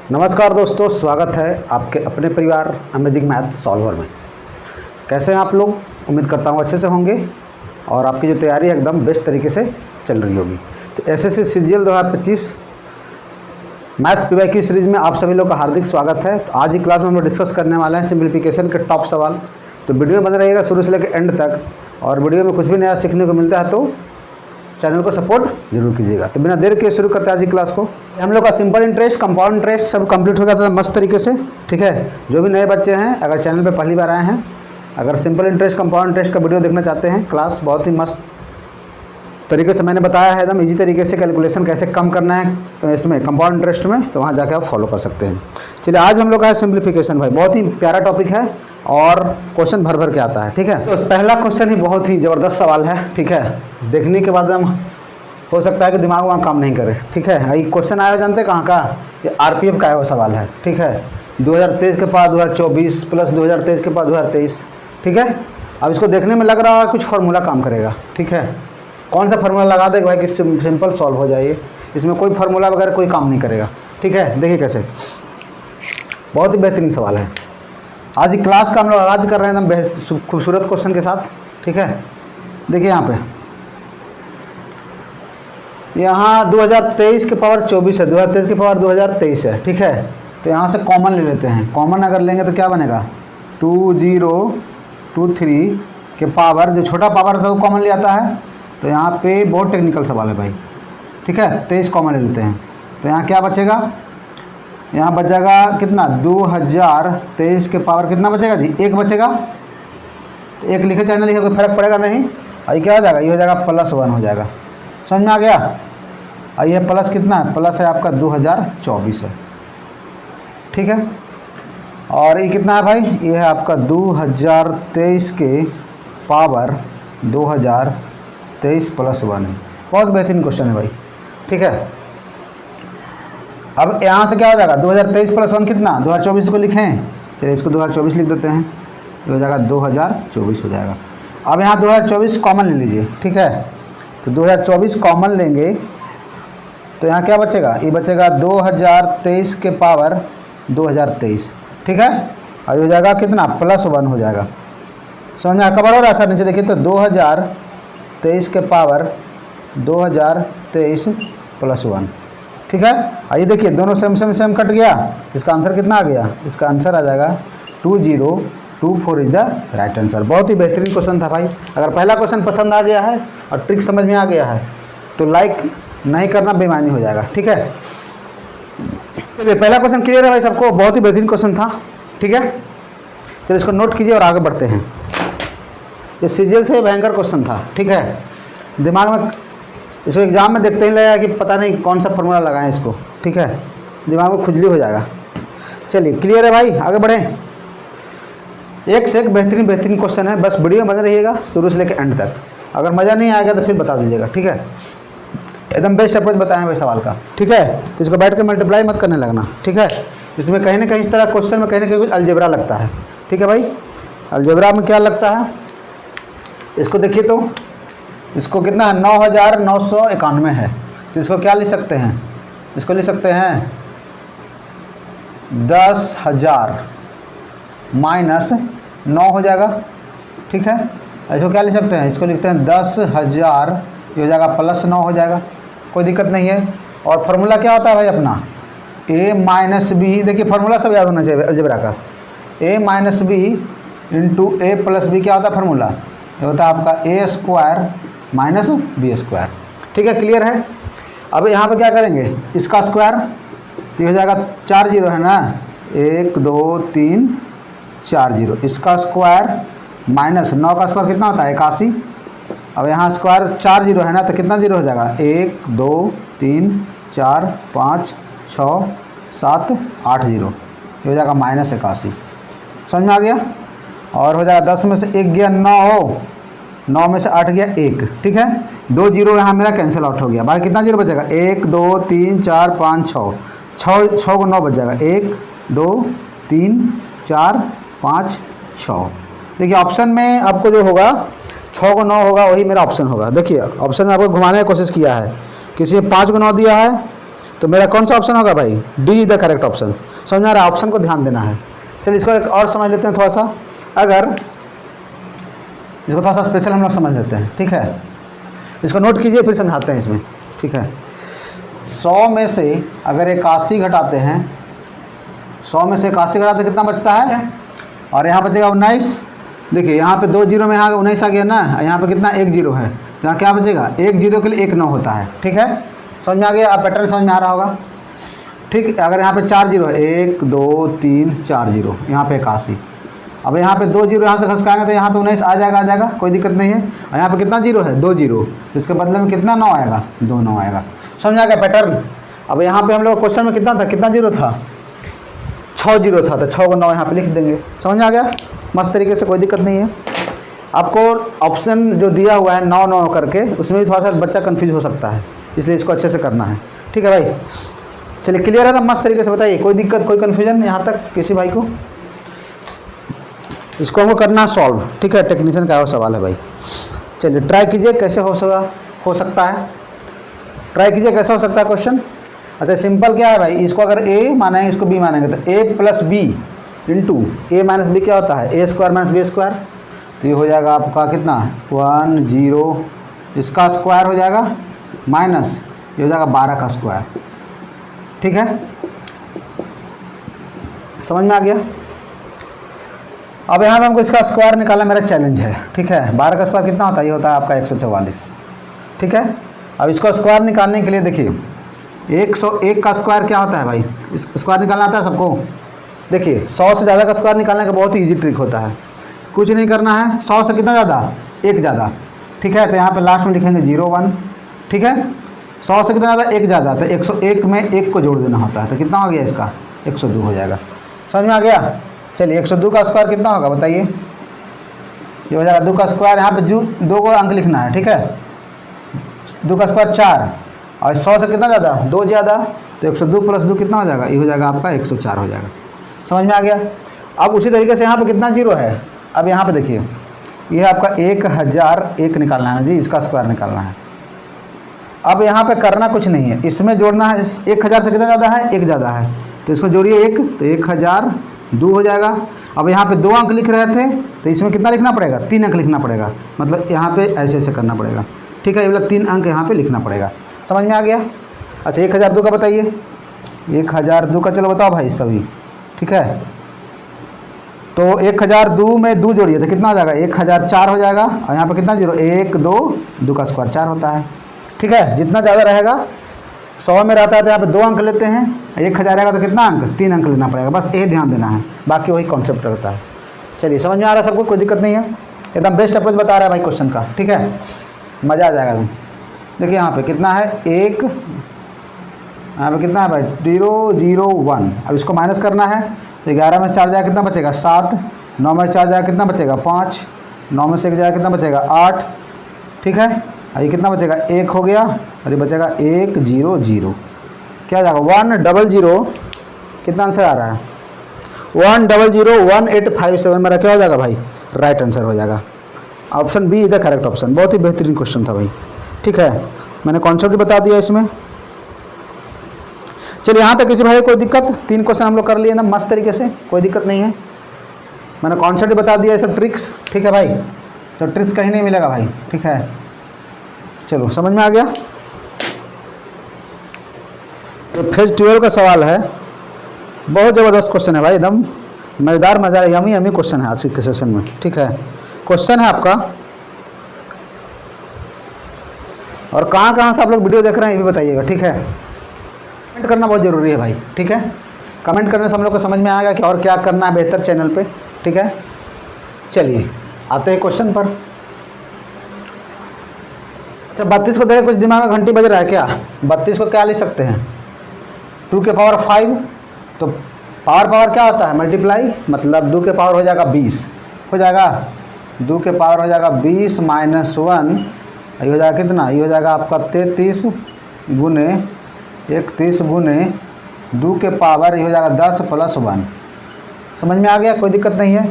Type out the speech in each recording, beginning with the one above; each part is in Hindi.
नमस्कार दोस्तों, स्वागत है आपके अपने परिवार अमेजिंग मैथ सॉल्वर में। कैसे हैं आप लोग? उम्मीद करता हूँ अच्छे से होंगे और आपकी जो तैयारी है एकदम बेस्ट तरीके से चल रही होगी। तो SSC CGL 2025 maths PYQ series में आप सभी लोग का हार्दिक स्वागत है। तो आज की क्लास में हम लोग डिस्कस करने वाले हैं सिंप्लीफिकेशन के टॉप सवाल। तो वीडियो बने रहेगा शुरू से लेकर एंड तक, और वीडियो में कुछ भी नया सीखने को मिलता है तो चैनल को सपोर्ट जरूर कीजिएगा। तो बिना देर के शुरू करते हैं आज की क्लास को। हम लोग का सिंपल इंटरेस्ट, कंपाउंड इंटरेस्ट सब कंप्लीट हो गया था मस्त तरीके से, ठीक है। जो भी नए बच्चे हैं, अगर चैनल पे पहली बार आए हैं, अगर सिंपल इंटरेस्ट, कंपाउंड इंटरेस्ट का वीडियो देखना चाहते हैं, क्लास बहुत ही मस्त तरीके से मैंने बताया है, एकदम इजी तरीके से कैलकुलेशन कैसे कम करना है इसमें कंपाउंड इंटरेस्ट में, तो वहाँ जाके आप फॉलो कर सकते हैं। चलिए, आज हम लोग का है सिंप्लीफिकेशन। भाई बहुत ही प्यारा टॉपिक है और क्वेश्चन भर भर के आता है, ठीक है। तो पहला क्वेश्चन ही बहुत ही ज़बरदस्त सवाल है, ठीक है। देखने के बाद हम हो सकता है कि दिमाग वहाँ काम नहीं करे, ठीक है। ये क्वेश्चन आया जानते कहाँ का? ये आरपीएफ का है वो सवाल है, ठीक है। 2023 के बाद 2024 प्लस 2023 के बाद 2023, ठीक है। अब इसको देखने में लग रहा है कुछ फार्मूला काम करेगा, ठीक है। कौन सा फार्मूला लगा देगा भाई कि सिंपल सॉल्व हो जाए? इसमें कोई फार्मूला वगैरह कोई काम नहीं करेगा, ठीक है। देखिए कैसे, बहुत ही बेहतरीन सवाल है। आज की क्लास का हम लोग आगाज कर रहे हैं एकदम खूबसूरत क्वेश्चन के साथ, ठीक है। देखिए यहाँ 2023 के पावर 24 है, 2023 के पावर 2023 है, ठीक है। तो यहाँ से कॉमन ले लेते हैं। कॉमन अगर लेंगे तो क्या बनेगा? 2023 के पावर, जो छोटा पावर था वो कॉमन ले आता है। तो यहाँ पे बहुत टेक्निकल सवाल है भाई, ठीक है। 23 कॉमन ले लेते हैं तो यहाँ क्या बचेगा? यहाँ बचेगा कितना? 2023 के पावर कितना बचेगा जी? 1 बचेगा। तो 1 लिखे चाहे ना लिखे कोई फर्क पड़ेगा नहीं। और ये क्या हो जाएगा? ये हो जाएगा +1 हो जाएगा। समझ में आ गया? और ये प्लस कितना है? प्लस है आपका 2024 है, ठीक है। और ये कितना है भाई? ये है आपका 2023 के पावर 2023 +1 है। बहुत बेहतरीन क्वेश्चन है भाई, ठीक है। अब यहाँ से क्या हो जाएगा? 2023 +1 कितना? 2024 को लिखें, चलिए इसको 2024 लिख देते हैं। ये हो जाएगा 2024 हो जाएगा। अब यहाँ 2024 कॉमन ले लीजिए, ठीक है। तो 2024 कॉमन लेंगे तो यहाँ क्या बचेगा? ये बचेगा 2023 के पावर 2023, ठीक है। और ये हो जाएगा कितना? +1 हो जाएगा। समझ में कवर हो रहा है सर? नीचे देखिए तो 2023 के पावर 2023 +1, ठीक है। आइए देखिए, दोनों सेम कट गया। इसका आंसर कितना आ गया? इसका आंसर आ जाएगा 2024 इज द राइट आंसर। बहुत ही बेहतरीन क्वेश्चन था भाई। अगर पहला क्वेश्चन पसंद आ गया है और ट्रिक समझ में आ गया है तो लाइक नहीं करना बेईमानी हो जाएगा, ठीक है। चलिए, पहला क्वेश्चन क्लियर है भाई सबको? बहुत ही बेहतरीन क्वेश्चन था, ठीक है। चलिए इसको नोट कीजिए और आगे बढ़ते हैं। ये सीजीएल से भयंकर क्वेश्चन था, ठीक है। दिमाग में इसको एग्जाम में देखते ही लगेगा कि पता नहीं कौन सा फार्मूला लगाएं इसको, ठीक है। दिमाग में खुजली हो जाएगा। चलिए क्लियर है भाई, आगे बढ़ें। एक से एक बेहतरीन क्वेश्चन है, बस वीडियो बने रहिएगा शुरू से लेकर एंड तक। अगर मज़ा नहीं आएगा तो फिर बता दीजिएगा, ठीक है। एकदम बेस्ट अप्रोच बताएं भाई सवाल का, ठीक है। तो इसको बैठ के मल्टीप्लाई मत करने लगना, ठीक है। इसमें कहीं ना कहीं इस तरह क्वेश्चन में कहीं ना कहीं कुछ अलजेब्रा लगता है, ठीक है भाई। अलजेब्रा में क्या लगता है? इसको देखिए तो इसको कितना है? 9991 है। तो इसको क्या लिख सकते हैं? इसको लिख सकते हैं 10,000 -9 हो जाएगा, ठीक है। इसको क्या लिख सकते हैं? इसको लिखते हैं 10,000, ये हो जाएगा +9 हो जाएगा, कोई दिक्कत नहीं है। और फार्मूला क्या होता है भाई अपना? a - b। देखिए फार्मूला सब याद होना चाहिए अलजेब्रा का। a - b × a + b क्या होता है फार्मूला? ये होता है आपका a² - b², ठीक है। क्लियर है? अब यहाँ पे क्या करेंगे? इसका स्क्वायर, तो हो जाएगा 4 0 है ना, 1 2 3 4 0। इसका स्क्वायर -9 का स्क्वायर कितना होता है? 81। अब यहाँ स्क्वायर 4 0 है ना, तो कितना 0 हो जाएगा? 1 2 3 4 5 6 7 8 0। ये हो जाएगा -81। समझ में आ गया? और हो जाएगा 10 में से 1 गया 9, 9 में से 8 गया 1, ठीक है। 2 0 यहाँ मेरा कैंसिल आउट हो गया। भाई कितना 0 बचेगा? 1 2 3 4 5 6 को 9 बच जाएगा। 1 2 3 4 5 6। देखिए ऑप्शन में आपको जो होगा 6 को 9 होगा, वही मेरा ऑप्शन होगा। देखिए ऑप्शन में आपको घुमाने की कोशिश किया है। किसी ने 5 को 9 दिया है, तो मेरा कौन सा ऑप्शन होगा भाई? D is the correct option. समझ में आ रहा है? ऑप्शन को ध्यान देना है। चलिए इसको एक और समझ लेते हैं थोड़ा सा। अगर इसको थोड़ा सा स्पेशल हम लोग समझ लेते हैं, ठीक है। इसको नोट कीजिए, फिर समझाते हैं इसमें, ठीक है। 100 में से अगर 81 घटाते हैं, 100 में से 81 घटाते कितना बचता है? और यहाँ बचेगा 19। देखिए यहाँ पे 2 जीरो में यहाँ 19 आ गया ना, यहाँ पे कितना 1 जीरो है, तो यहाँ क्या बचेगा? 1 जीरो के लिए 1 9 होता है, ठीक है। समझ में आ गया? आप पैटर्न समझ में आ रहा होगा, ठीक। अगर यहाँ पे 4 जीरो है, 1 2 3 4 जीरो, यहाँ पे 81। अब यहाँ पे 2 जीरो यहाँ से खसकाएंगे तो यहाँ तो 19 आ जाएगा, कोई दिक्कत नहीं है। और यहाँ पे कितना जीरो है? 2 जीरो, तो इसके बदले में कितना 9 आएगा? 2 9 आएगा। समझ आ गया पैटर्न? अब यहाँ पे हम लोग क्वेश्चन में कितना था, कितना जीरो था? 6 जीरो था, तो 6 को 9 यहाँ पे लिख देंगे। समझ आ गया? मस्त तरीके से, कोई दिक्कत नहीं है। आपको ऑप्शन जो दिया हुआ है 9 9 करके, उसमें भी थोड़ा सा बच्चा कन्फ्यूज हो सकता है, इसलिए इसको अच्छे से करना है, ठीक है भाई। चलिए क्लियर है? तो मस्त तरीके से बताइए, कोई दिक्कत, कोई कन्फ्यूजन यहाँ तक किसी भाई को? इसको हमको करना सॉल्व, ठीक है। टेक्नीशियन का सवाल है भाई। चलिए ट्राई कीजिए कैसे हो सकता है, ट्राई कीजिए कैसे हो सकता है क्वेश्चन। अच्छा सिंपल क्या है भाई, इसको अगर a मानेंगे, इसको b मानेंगे, तो a plus B into A minus B क्या होता है? a square minus B square. तो ये हो जाएगा आपका कितना? 1 0, इसका स्क्वायर हो जाएगा माइनस ये हो जाएगा 12 का स्क्वायर, ठीक है। समझ में आ गया? अब यहाँ पे हमको इसका स्क्वायर निकालना मेरा चैलेंज है, ठीक है। 12 का स्क्वायर कितना होता है? ये होता है आपका 144, ठीक है। अब इसको स्क्वायर निकालने के लिए देखिए 101 का स्क्वायर क्या होता है भाई? इस स्क्वायर निकालना आता है सबको? देखिए 100 से ज़्यादा का स्क्वायर निकालने का बहुत ही ईजी ट्रिक होता है, कुछ नहीं करना है। 100 से कितना ज़्यादा? 1 ज़्यादा, ठीक है। तो यहाँ पे लास्ट में लिखेंगे 0 1, ठीक है। 100 से कितना ज़्यादा? 1 ज़्यादा, तो 101 में 1 को जोड़ देना होता है, तो कितना हो गया इसका? 102 हो जाएगा। समझ में आ गया? चलिए 102 का स्क्वायर कितना होगा बताइए? ये हो जाएगा 2 का स्क्वायर, यहाँ पे 2 को अंक लिखना है, ठीक है। 2 का स्क्वायर 4, और 100 से कितना ज़्यादा? 2 ज़्यादा, तो 102 प्लस 2 कितना हो जाएगा? ये हो जाएगा आपका 104 हो जाएगा। समझ में आ गया? अब उसी तरीके से यहाँ पे कितना जीरो है? अब यहाँ पे देखिए ये है आपका 1001 निकालना है जी, इसका स्क्वायर निकालना है। अब यहाँ पे करना कुछ नहीं है, इसमें जोड़ना है। 1000 से कितना ज़्यादा है? 1 ज़्यादा है, तो इसको जोड़िए 1, तो 1002 हो जाएगा। अब यहाँ पे 2 अंक लिख रहे थे, तो इसमें कितना लिखना पड़ेगा? 3 अंक लिखना पड़ेगा, मतलब यहाँ पे ऐसे ऐसे करना पड़ेगा, ठीक है। ये वाला 3 अंक यहाँ पे लिखना पड़ेगा। समझ में आ गया? अच्छा 1002 का बताइए, 1002 का चलो बताओ भाई सभी, ठीक है। तो 1002 में 2 जोड़िए तो कितना हो जाएगा? 1004 हो जाएगा। और यहाँ पे कितना जीरो? 1 2, 2 का स्क्वायर 4 होता है, ठीक है। जितना ज़्यादा रहेगा 100 में रहता है तो यहाँ पे 2 अंक लेते हैं, 1000 रहेगा तो कितना अंक? 3 अंक लेना पड़ेगा, बस ये ध्यान देना है, बाकी वही कॉन्सेप्ट रहता है। चलिए समझ में आ रहा है सबको? कोई दिक्कत नहीं है, एकदम बेस्ट अप्रोच बता रहा है भाई क्वेश्चन का, ठीक है। मज़ा आ जाएगा एकदम। देखिए यहाँ पे कितना है? 1, यहाँ पे कितना है भाई? 0 0 1। अब इसको माइनस करना है, तो 11 में 4 जाएगा कितना बचेगा? 7, 9 में 4 जाएगा कितना बचेगा? 5, 9 में से 1 जाएगा कितना बचेगा? 8, ठीक है। और ये कितना बचेगा? 1 हो गया, और ये बचेगा 1 0 0, क्या जाएगा? 100, कितना आंसर आ रहा है? 1001857 मेरा क्या हो जाएगा भाई? राइट आंसर हो जाएगा। Option B is the correct option. बहुत ही बेहतरीन क्वेश्चन था भाई, ठीक है। मैंने कॉन्सेप्ट भी बता दिया इसमें। चलिए यहाँ तक किसी भाई कोई दिक्कत? 3 क्वेश्चन हम लोग कर लिए ना मस्त तरीके से, कोई दिक्कत नहीं है। मैंने कॉन्सेप्ट भी बता दिया, ये सब ट्रिक्स, ठीक है भाई। सब ट्रिक्स कहीं नहीं मिलेगा भाई, ठीक है। चलो समझ में आ गया? तो फेज 12 का सवाल है, बहुत ज़बरदस्त क्वेश्चन है भाई, एकदम मज़ेदार यमी क्वेश्चन है आज के सेशन में, ठीक है। क्वेश्चन है आपका, और कहाँ से आप लोग वीडियो देख रहे हैं ये भी बताइएगा, ठीक है। कमेंट करना बहुत ज़रूरी है भाई, ठीक है। कमेंट करने से हम लोग को समझ में आएगा कि और क्या करना है बेहतर चैनल पे, ठीक है। चलिए आते हैं क्वेश्चन पर। अच्छा 32 को देखे, कुछ दिमाग में घंटी बज रहा है क्या? 32 को क्या लिख सकते हैं? 2 के पावर 5, तो पावर क्या होता है? मल्टीप्लाई, मतलब 2 के पावर हो जाएगा 20, हो जाएगा 2 के पावर हो जाएगा 20 माइनस 1, ये हो जाएगा कितना? ये हो जाएगा आपका 33 गुने 31 गुने 2 के पावर, ये हो जाएगा 10 प्लस 1। समझ में आ गया? कोई दिक्कत नहीं है।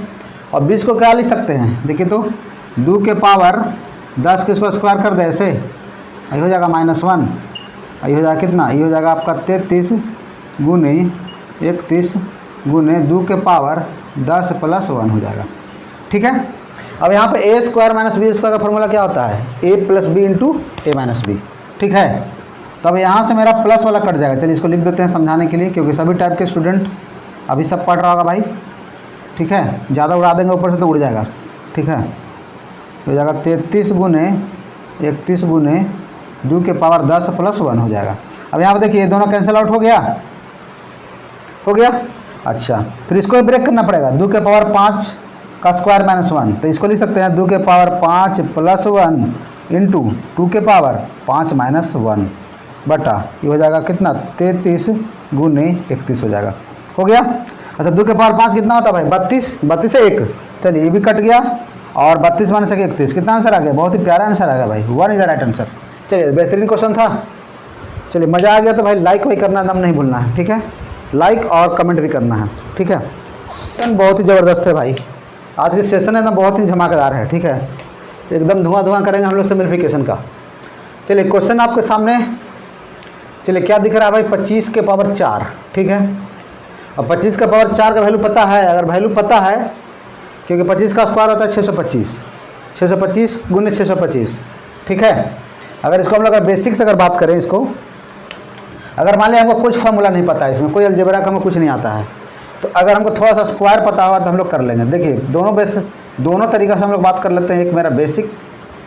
और 20 को क्या लिख सकते हैं? देखिए तो 2 के पावर 10 के इसको स्क्वायर कर दे ऐसे, ये हो जाएगा -1, ये हो जाएगा कितना, ये हो जाएगा आपका 33 गुने 31 गुने 2 के पावर 10 + 1 हो जाएगा। ठीक है। अब यहाँ पे a square minus B square का फॉर्मूला क्या होता है, a + b into a minus B. ठीक है। तो अब यहाँ से मेरा प्लस वाला कट जाएगा। चलिए इसको लिख देते हैं समझाने के लिए, क्योंकि सभी टाइप के स्टूडेंट अभी सब पढ़ रहा होगा भाई। ठीक है, ज़्यादा उड़ा देंगे ऊपर से तो उड़ जाएगा। ठीक है, हो जाएगा 33 गुने 31 गुने 2 के पावर 10 + 1 हो जाएगा। अब यहाँ पर देखिए ये दोनों कैंसिल आउट हो गया, हो गया। अच्छा, फिर इसको ब्रेक करना पड़ेगा, 2 के पावर 5 का स्क्वायर माइनस 1, तो इसको लिख सकते हैं 2 के पावर 5 + 1 इंटू 2 के पावर 5 - 1 बटा ये हो जाएगा कितना, 33 गुने 31 हो जाएगा। हो गया। अच्छा, 2 के पावर 5 कितना होता है भाई, 32, 32 से 1, चलिए ये भी कट गया, और 32 - 1 31, कितना आंसर आ गया, बहुत ही प्यारा आंसर आ गया भाई, 1 इज द राइट आंसर। चलिए बेहतरीन क्वेश्चन था। चलिए मज़ा आ गया तो भाई लाइक वही करना दम नहीं भूलना है। ठीक है, लाइक और कमेंट भी करना है। ठीक है, बहुत ही ज़बरदस्त है भाई, आज की सेशन है ना बहुत ही धमाकेदार है। ठीक है, एकदम धुआं करेंगे हम लोग सिम्प्लीफिकेशन का। चलिए क्वेश्चन आपके सामने, चलिए क्या दिख रहा है भाई, 25 के पावर 4। ठीक है, अब 25 के पावर 4 का वैल्यू पता है, अगर वैल्यू पता है, क्योंकि 25 का स्क्वायर होता है 625, 625 गुने 625। ठीक है, अगर इसको हम लोग अगर बेसिक से अगर बात करें इसको, अगर मान लिया हमको कुछ फार्मूला नहीं पता है, इसमें कोई अलजेब्रा का हमें कुछ नहीं आता है, तो अगर हमको थोड़ा सा स्क्वायर पता होगा तो हम लोग कर लेंगे। देखिए दोनों तरीक़ा से हम लोग बात कर लेते हैं। एक मेरा बेसिक,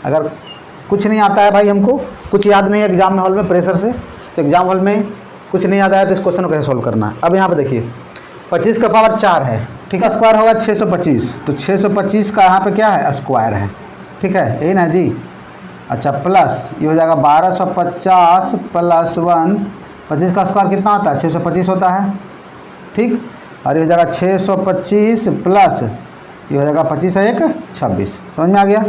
अगर कुछ नहीं आता है भाई, हमको कुछ याद नहीं है एग्जाम हॉल में प्रेशर से, तो एग्जाम हॉल में कुछ नहीं याद आया तो इस क्वेश्चन को कैसे सोल्व करना है। अब यहाँ पे देखिए 25 का पावर 4 है। ठीक है, स्क्वायर होगा 625, तो 625 का यहाँ पे क्या है, स्क्वायर है। ठीक है, यही ना जी। अच्छा, प्लस ये हो जाएगा 1250 + 1, 25 का स्क्वायर कितना होता है, 625 होता है। ठीक, और ये हो जाएगा 625 प्लस ये हो जाएगा 25 है 1 26। समझ में आ गया।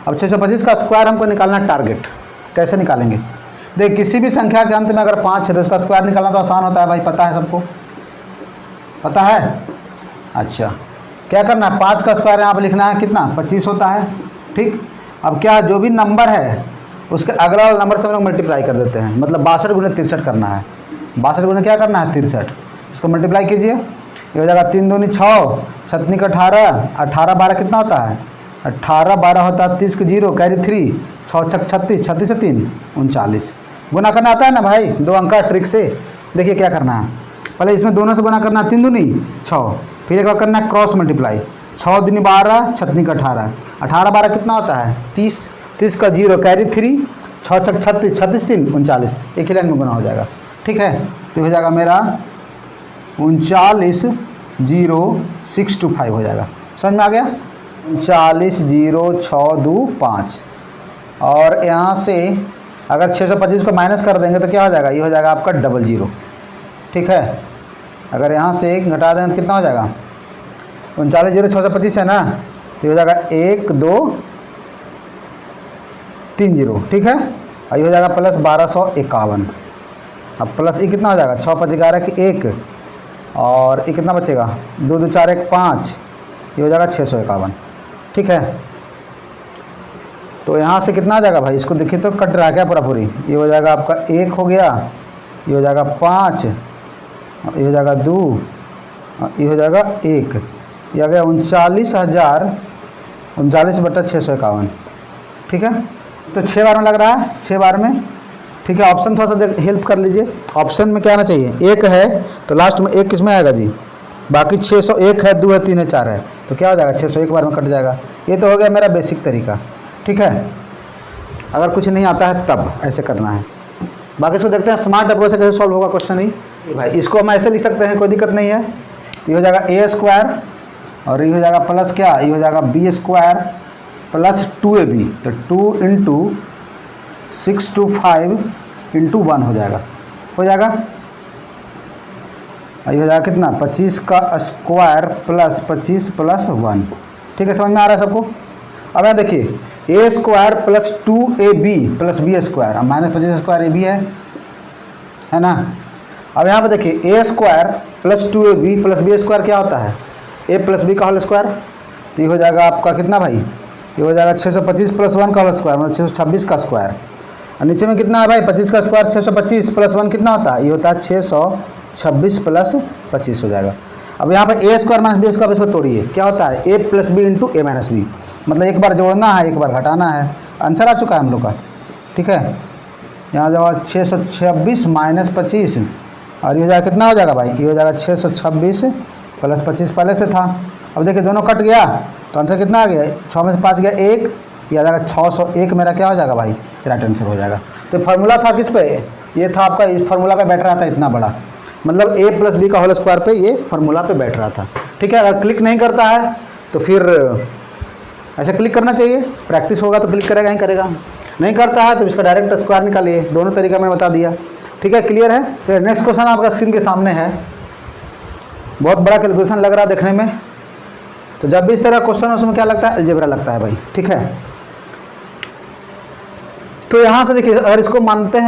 अब 625 का स्क्वायर हमको निकालना टारगेट, कैसे निकालेंगे, देख किसी भी संख्या के अंत में अगर 5 है तो उसका स्क्वायर निकालना तो आसान होता है भाई, पता है सबको, पता है। अच्छा, क्या करना है, 5 का स्क्वायर यहाँ पर लिखना है, कितना 25 होता है। ठीक, अब क्या जो भी नंबर है उसके अगला वाला नंबर से हम लोग मल्टीप्लाई कर देते हैं, मतलब 62 गुने 63 करना है। 62 गुने क्या करना है, 63, इसको मल्टीप्लाई कीजिए, ये हो जाएगा 3 दूनी 6, 6 का 18, 18 12 कितना होता है, 18 12 होता है 30 के 0 कैरी 3, 6 6 36, 36 से 3 39। गुना करना आता है ना भाई, 2 अंक का ट्रिक से। देखिए क्या करना है, पहले इसमें दोनों से गुना करना है, 3 दूनी 6, फिर एक बार करना है क्रॉस मल्टीप्लाई, 6 दूनी 12, 6 का 18, 18 12 कितना होता है 30, 30 का 0 कैरी 3, 6 6 36, 36 3 39, एक ही लाइन में गुना हो जाएगा। ठीक है, तो हो जाएगा मेरा 39,0625 हो जाएगा। समझ में आ गया, 39,0625। और यहाँ से अगर 625 को माइनस कर देंगे तो क्या हो जाएगा, ये हो जाएगा आपका 00। ठीक है, अगर यहाँ से 1 घटा दें तो कितना हो जाएगा, 39,0625 है ना, तो ये हो जाएगा 1 2 3 0। ठीक है, और ये हो जाएगा प्लस 1251। अब प्लस ये कितना हो जाएगा, 6 5 11 की 1, और ये कितना बचेगा, 2 2 4 1 5, ये हो जाएगा 651। ठीक है, तो यहाँ से कितना आ जाएगा भाई, इसको देखिए तो कट रहा है क्या पूरा पूरी, ये हो जाएगा आपका 1 हो गया, ये हो जाएगा 5, ये हो जाएगा 2, ये हो जाएगा 1, ये आ गया 39,039 बटा 651। ठीक है, तो 6 बार में लग रहा है, 6 बार में। ठीक है, ऑप्शन थोड़ा सा हेल्प कर लीजिए, ऑप्शन में क्या आना चाहिए, 1 है तो लास्ट में 1 किस में आएगा जी, बाकी 601 है, 2 है, 3 है, 4 है, तो क्या हो जाएगा 601 बार में कट जाएगा। ये तो हो गया मेरा बेसिक तरीका। ठीक है, अगर कुछ नहीं आता है तब ऐसे करना है। बाकी इसको देखते हैं स्मार्ट अप्रोच से कैसे सॉल्व होगा क्वेश्चन ही भाई। इसको हम ऐसे लिख सकते हैं, कोई दिक्कत नहीं है। ये हो जाएगा a स्क्वायर, और ये हो जाएगा प्लस क्या, ये हो जाएगा b स्क्वायर प्लस 2ab, तो 2 इंटू 625 इंटू 1 हो जाएगा, हो जाएगा। ये हो जाएगा कितना, 25 का स्क्वायर प्लस 25 प्लस 1। ठीक है, समझ में आ रहा है सबको। अब यहाँ देखिए a square plus 2ab plus b square, अब -25 स्क्वायर a b है ना। अब यहाँ पे देखिए a square plus 2ab plus b square क्या होता है, a प्लस b का होल स्क्वायर, तो ये हो जाएगा आपका कितना भाई, ये हो जाएगा 625 प्लस 1 का होल स्क्वायर, मतलब 626 का स्क्वायर। और नीचे में कितना है भाई 25 का स्क्वायर 625 प्लस 1 कितना होता है, ये होता है 626 प्लस 25 हो जाएगा। अब यहाँ पे ए स्क्वायर माइनस बी स्क्वायर इसको तोड़िए, क्या होता है ए plus B into A minus B, मतलब एक बार जोड़ना है एक बार घटाना है। आंसर आ चुका है हम लोग का, ठीक है। यहाँ जाओ 626 माइनस 25 और ये हो जाएगा कितना हो जाएगा भाई, ये हो जाएगा 626 प्लस 25 पहले से था। अब देखिए दोनों कट गया तो आंसर कितना आ गया, 6 में से 5 गया 1, ये आ जाएगा 601 मेरा क्या हो जाएगा भाई, राइट आंसर हो जाएगा। तो फार्मूला था किस पे, ये था आपका इस फार्मूला पे बैठ रहा था इतना बड़ा, मतलब ए प्लस बी का होल स्क्वायर पे ये फार्मूला पे बैठ रहा था, ठीक है। अगर क्लिक नहीं करता है तो फिर ऐसे क्लिक करना चाहिए, प्रैक्टिस होगा तो क्लिक करेगा ही करेगा, नहीं करता है तो इसका डायरेक्ट स्क्वायर निकालिए। दोनों तरीका मैंने बता दिया, ठीक है, क्लियर है। चलिए नेक्स्ट क्वेश्चन आपका स्क्रीन के सामने है, बहुत बड़ा कैलकुलेशन लग रहा है देखने में, तो जब भी इस तरह क्वेश्चन है उसमें क्या लगता है, अलजेब्रा लगता है भाई, ठीक है। तो यहाँ से देखिए अगर इसको मानते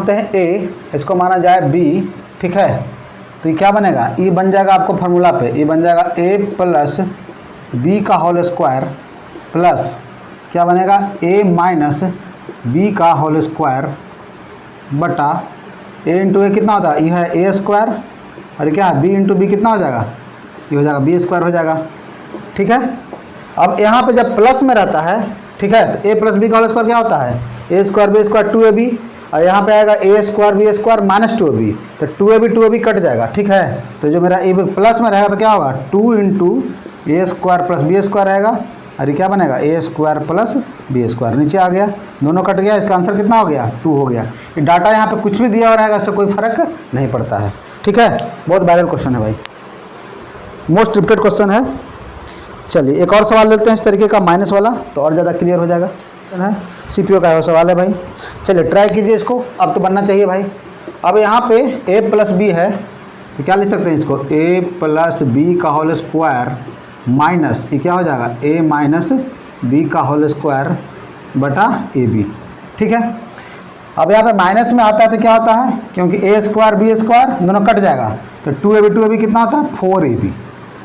हैं ए, इसको माना जाए बी, ठीक है, तो ये क्या बनेगा, ये बन जाएगा आपको फार्मूला पे, ये बन जाएगा ए प्लस बी का होल स्क्वायर प्लस क्या बनेगा ए माइनस बी का होल स्क्वायर बटा ए इंटू ए कितना होता है, ये है ए स्क्वायर और क्या है बी इंटू बी कितना हो जाएगा, ये हो जाएगा बी स्क्वायर हो जाएगा, ठीक है। अब यहाँ पे जब प्लस में रहता है, ठीक है, तो ए प्लस बी का होल स्क्वायर क्या होता है, ए स्क्वायर बी स्क्वायर 2ab, और यहाँ पे आएगा A square B square minus 2ab, तो 2ab कट जाएगा, ठीक है। तो जो मेरा ए प्लस में रहेगा तो क्या होगा 2 into A square plus B square रहेगा, और ये क्या बनेगा ए स्क्वायर प्लस बी स्क्वायर, नीचे आ गया, दोनों कट गया, इसका आंसर कितना हो गया 2 हो गया। ये डाटा यहाँ पे कुछ भी दिया हो रहेगा, इससे कोई फर्क नहीं पड़ता है, ठीक है। बहुत वायरल क्वेश्चन है भाई, मोस्ट रिपीटेड क्वेश्चन है। चलिए एक और सवाल लेते हैं इस तरीके का माइनस वाला, तो और ज़्यादा क्लियर हो जाएगा है। सीपीओ का सवाल है भाई, चलिए ट्राई कीजिए इसको, अब तो बनना चाहिए भाई। अब यहाँ पे ए प्लस बी है तो क्या लिख सकते हैं इसको, ए प्लस बी का होल स्क्वायर माइनस ये क्या हो जाएगा ए माइनस बी का होल स्क्वायर बटा ए बी, ठीक है। अब यहाँ पे माइनस में आता है तो क्या होता है, क्योंकि ए स्क्वायर बी स्क्वायर दोनों कट जाएगा, तो 2ab कितना होता है 4ab,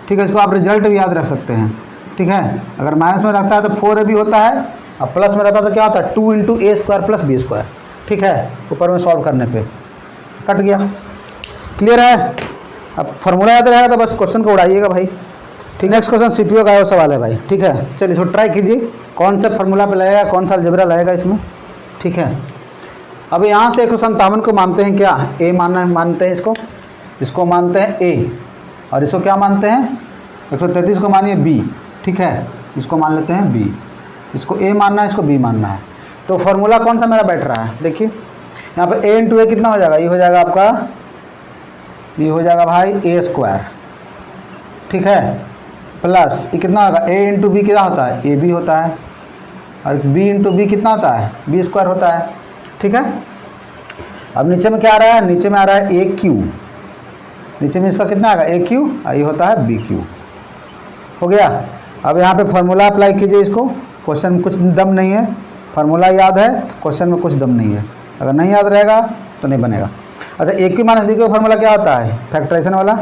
ठीक है। इसको आप रिजल्ट भी याद रख सकते हैं, ठीक है। अगर माइनस में रखता है तो 4ab होता है, अब प्लस में रहता है तो क्या होता है 2 into A square plus B square, ठीक है। ऊपर में सॉल्व करने पे कट गया, क्लियर है। अब फार्मूला याद रहेगा तो बस क्वेश्चन को उड़ाइएगा भाई, ठीक। नेक्स्ट क्वेश्चन सीपीओ का सवाल है भाई, ठीक है। चलिए इसको ट्राई कीजिए, कौन सा फार्मूला पे लगेगा, कौन सा अलजेब्रा लगेगा इसमें, ठीक है। अब यहाँ से 157 को मानते हैं क्या, ए मानते हैं इसको मानते हैं ए, और इसको क्या मानते हैं 133 को मानिए बी, ठीक है। इसको मान लेते हैं बी, इसको ए मानना है, इसको बी मानना है। तो फार्मूला कौन सा मेरा बैठ रहा है, देखिए यहाँ पे ए इंटू ए कितना हो जाएगा, ये हो जाएगा आपका, ये हो जाएगा भाई ए स्क्वायर, ठीक है, प्लस ये कितना होगा ए इंटू बी कितना होता है ए बी होता है, और बी इंटू बी कितना होता है बी स्क्वायर होता है, ठीक है। अब नीचे में क्या आ रहा है, नीचे में आ रहा है ए क्यू, नीचे में इसका कितना आएगा ए क्यू, और ये होता है बी क्यू, हो गया। अब यहाँ पे फार्मूला अप्लाई कीजिए इसको, क्वेश्चन में कुछ दम नहीं है, फार्मूला याद है तो क्वेश्चन में कुछ दम नहीं है, अगर नहीं याद रहेगा तो नहीं बनेगा। अच्छा ए क्यू माइनस बी का फार्मूला क्या होता है, फैक्टराइजेशन वाला,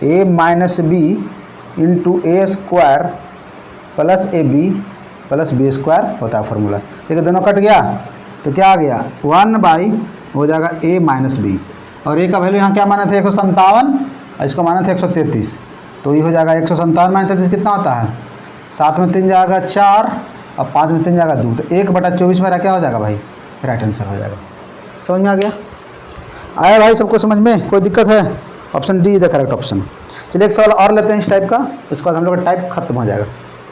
A minus B into A square plus A B plus B square होता है फार्मूला। देखिए दोनों कट गया तो क्या आ गया 1 बाई हो जाएगा ए माइनस बी, और ए का वैल्यू यहाँ क्या माना थे 157, और इसको माना थे 133, तो ये हो जाएगा 157 माइनस 33 कितना होता है, 7 में 3 जाएगा 4 और 5 में 3 जाएगा 2, तो 1/24 मेरा क्या हो जाएगा भाई, राइट आंसर हो जाएगा। समझ में आ गया, आया भाई सबको समझ में, कोई दिक्कत है, option D is the correct option. चलिए एक सवाल और लेते हैं इस टाइप का, उसके बाद हम लोग का टाइप खत्म हो जाएगा,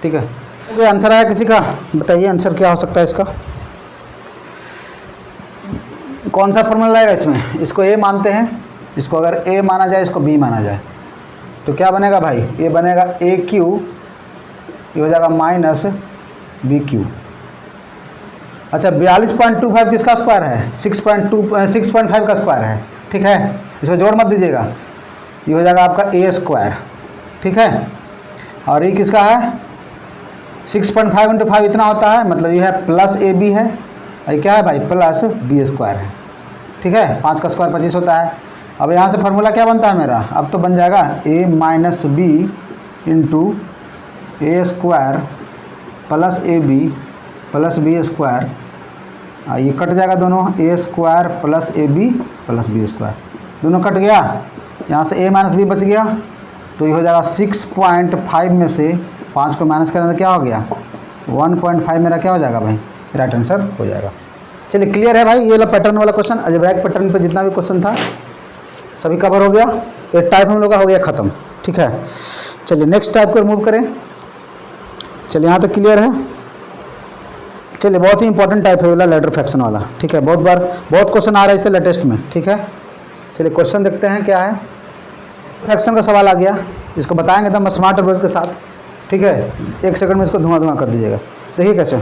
ठीक है। ओके आंसर आया किसी का, बताइए आंसर क्या हो सकता है इसका, कौन सा फॉर्मूला लगेगा इसमें, इसको ए मानते हैं, इसको अगर ए माना जाए इसको बी माना जाए तो क्या बनेगा भाई, ये बनेगा ए क्यू, ये हो जाएगा माइनस बी क्यू। अच्छा 42.25 किसका स्क्वायर है, 6.5 का स्क्वायर है, ठीक है। इसको जोड़ मत दीजिएगा, ये हो जाएगा आपका ए स्क्वायर, ठीक है, और ये किसका है 6.5 इंटू 5 इतना होता है, मतलब ये है प्लस ए बी है, ये क्या है भाई प्लस बी स्क्वायर है, ठीक है। 5 का स्क्वायर 25 होता है। अब यहाँ से फार्मूला क्या बनता है मेरा, अब तो बन जाएगा A minus B into A square plus A B plus B square ये कट जाएगा दोनों, A square plus A B plus B square, दोनों कट गया। यहाँ से ए माइनस बी बच गया, तो ये हो जाएगा 6.5 में से 5 को माइनस करें तो क्या हो गया 1.5, मेरा क्या हो जाएगा भाई, राइट आंसर हो जाएगा। चलिए क्लियर है भाई, ये वाला पैटर्न वाला क्वेश्चन, अलजेब्राइक पैटर्न पे जितना भी क्वेश्चन था सभी कवर हो गया। एक टाइप हम लोग का हो गया ख़त्म, ठीक है। चलिए नेक्स्ट टाइप को रिमूव करें। चलिए यहाँ तक क्लियर है। चलिए बहुत ही इंपॉर्टेंट टाइप है वाला लैडर फ्रैक्शन वाला, ठीक है। बहुत क्वेश्चन आ रहा है इससे लेटेस्ट में, ठीक है। चलिए क्वेश्चन देखते हैं क्या है। फ्रैक्शन का सवाल आ गया, इसको बताएंगे एकदम स्मार्ट अप्रोच के साथ, ठीक है। 1 सेकंड में इसको धुआं कर दीजिएगा। देखिए कैसे,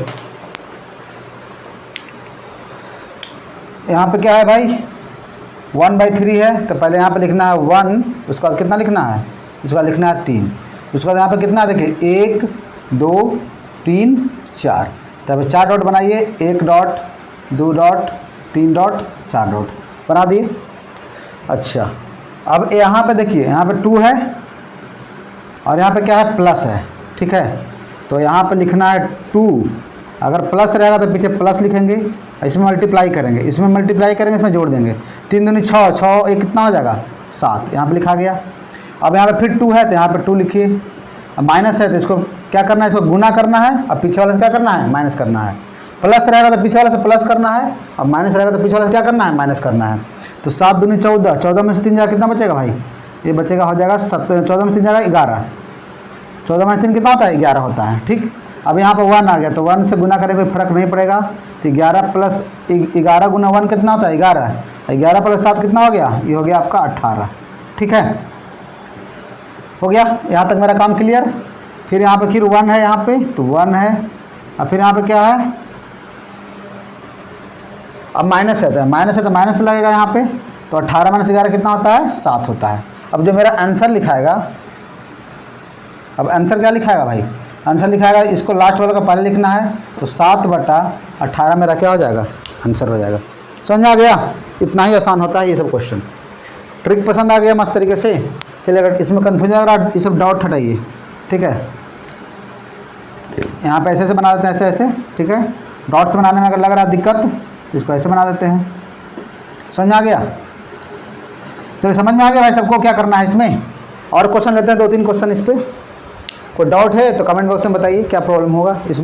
यहाँ पे क्या है भाई 1/3 है, तो पहले यहाँ पे लिखना है 1, उसके बाद कितना लिखना है, उसके बाद लिखना है 3, उसके बाद यहाँ पे कितना है देखिए 1 2 3 4, तो अब 4 डॉट बनाइए, 1 डॉट 2 डॉट 3 डॉट 4 डॉट बना दिए। अच्छा अब यहाँ पे देखिए, यहाँ पे 2 है और यहाँ पे क्या है प्लस है, ठीक है। तो यहाँ पे लिखना है 2, अगर प्लस रहेगा तो पीछे प्लस लिखेंगे, इसमें मल्टीप्लाई करेंगे, इसमें मल्टीप्लाई करेंगे, इसमें जोड़ देंगे, 3 दूनी 6, 6 एक कितना हो जाएगा 7, यहाँ पे लिखा गया। अब यहाँ पे फिर 2 है तो यहाँ पे 2 लिखिए। अब माइनस है तो इसको क्या करना है, इसको गुना करना है, अब पीछे वाले से क्या करना है माइनस करना है। प्लस रहेगा तो पीछे वाले से प्लस करना है, अब माइनस रहेगा तो पीछे वाले से क्या करना है माइनस करना है। तो 7 दूनी 14, 14 में से 3 जाएगा कितना बचेगा भाई, ये बचेगा हो जाएगा 14 में 3 जाएगा 11, 14 में 3 कितना होता है 11 होता है, ठीक। अब यहाँ पर 1 आ गया तो 1 से गुना करें कोई फर्क नहीं पड़ेगा, तो 11 प्लस 11 गुना 1 कितना होता है 11, 11 प्लस 7 कितना हो गया, ये हो गया आपका 18, ठीक है। हो गया यहाँ तक मेरा काम क्लियर। फिर यहाँ पे फिर 1 है, यहाँ पे तो 1 है, अब फिर यहाँ पे क्या है, अब माइनस है तो माइनस लगेगा यहाँ पे, तो 18 माइनस 11 कितना होता है 7 होता है। अब जो मेरा आंसर लिखाएगा, अब आंसर क्या लिखाएगा भाई, आंसर लिखाएगा इसको लास्ट वाले का पहले लिखना है, तो 7/18 मेरा क्या हो जाएगा आंसर हो जाएगा। समझ आ गया, इतना ही आसान होता है ये सब क्वेश्चन। ट्रिक पसंद आ गया मस्त तरीके से। चलिए अगर इसमें कन्फ्यूजन अगर ये सब डाउट हटाइए, ठीक है। यहाँ पे ऐसे बना देते हैं, ऐसे, ठीक है। डॉट्स बनाने में अगर लग रहा है दिक्कत तो इसको ऐसे बना देते हैं। समझ आ गया, चलिए समझ में आ गया भाई सबको क्या करना है इसमें। और क्वेश्चन लेते हैं 2-3 क्वेश्चन इस पर। कोई डाउट है तो कमेंट बॉक्स में बताइए क्या प्रॉब्लम होगा इसमें।